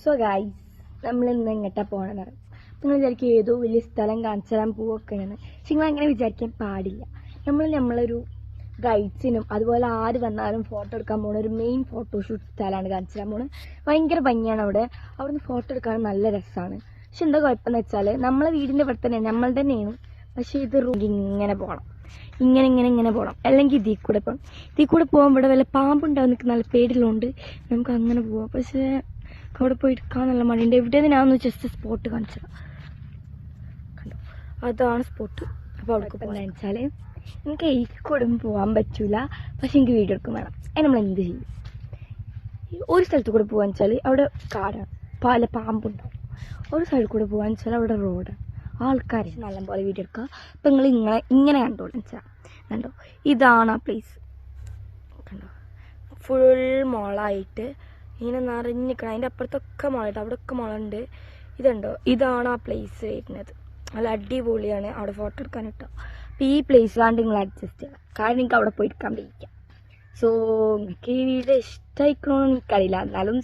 So guys, നമ്മൾ ഇന്ന് എങ്ങോട്ടാണ് പോകണമെന്ന് അറിയാം. നിങ്ങൾ വിചാരിക്കും ഏതോ വലിയ സ്ഥലം കാണിച്ചു തരാൻ പോവുകയാണെന്ന്. പക്ഷെ നിങ്ങൾ അങ്ങനെ വിചാരിക്കാൻ പാടില്ല. നമ്മളൊരു ഗൈഡ്സിനും അതുപോലെ ആര് വന്നാലും ഫോട്ടോ എടുക്കാൻ പോകുന്ന ഒരു മെയിൻ ഫോട്ടോഷൂട്ട് സ്ഥലമാണ് കാണിച്ചു തരാൻ പോകുന്നത്. ഭയങ്കര ഭംഗിയാണ് അവിടുന്ന് ഫോട്ടോ എടുക്കാൻ നല്ല രസമാണ്. പക്ഷെ എന്താ കുഴപ്പമെന്ന് വെച്ചാൽ നമ്മളെ വീടിൻ്റെ ഇവിടെ തന്നെ നമ്മൾ തന്നെയാണ്. പക്ഷേ ഇത് ഇങ്ങനെ പോകണം, ഇങ്ങനെ പോകണം, അല്ലെങ്കിൽ ഇതിൽ കൂടെ പോകാൻ ഇവിടെ വല്ല പാമ്പുണ്ടാവും നിൽക്കുന്ന നല്ല പേടിയുള്ളതുകൊണ്ട് നമുക്ക് അങ്ങനെ പോവാം. പക്ഷേ അവിടെ പോയി എടുക്കാൻ നല്ല മടിയുണ്ട്. എവിടെയാണ് ഞാൻ ജസ്റ്റ് സ്പോട്ട് കാണിച്ചത് കണ്ടോ, അതാണ് സ്പോട്ട്. അപ്പോൾ അവിടെ പോകുന്നത് വെച്ചാൽ എനിക്ക് ഈ കൂടെ പോകാൻ പറ്റൂല, പക്ഷെ എനിക്ക് വീഡിയോ എടുക്കും വേണം. അതിന് നമ്മൾ എന്ത് ചെയ്യും? ഒരു സ്ഥലത്ത് കൂടെ പോകാന്ന് വെച്ചാൽ അവിടെ കാടാണ്, പല പാമ്പുണ്ടാവും. ഒരു സൈഡിൽ കൂടെ പോകാന്ന് വെച്ചാൽ അവിടെ റോഡാണ്, ആൾക്കാർ നല്ലപോലെ വീഡിയോ എടുക്കുക. അപ്പം നിങ്ങൾ ഇങ്ങനെ കണ്ടോളൂ വെച്ചാൽ കണ്ടോ, ഇതാണ് ആ പ്ലേസ് കണ്ടോ, ഫുൾ മോളായിട്ട് ഇങ്ങനെ നിറഞ്ഞിക്കണം. അതിൻ്റെ അപ്പുറത്തൊക്കെ മുളയിട്ട് അവിടെയൊക്കെ മുളയുണ്ട്. ഇതുണ്ടോ, ഇതാണ് ആ പ്ലേസ് വരുന്നത്. നല്ല അടിപൊളിയാണ് അവിടെ ഫോട്ടോ എടുക്കാൻ കേട്ടോ. അപ്പോൾ ഈ പ്ലേസിലാണ്ട് നിങ്ങൾ അഡ്ജസ്റ്റ് ചെയ്യണം, കാരണം നിങ്ങൾക്ക് അവിടെ പോയി എടുക്കാൻ പറ്റില്ല. സോ നിങ്ങൾക്ക് ഈ വീഡിയോ ഇഷ്ടമായിക്കണമെന്ന് എനിക്കറിയില്ല, എന്നാലും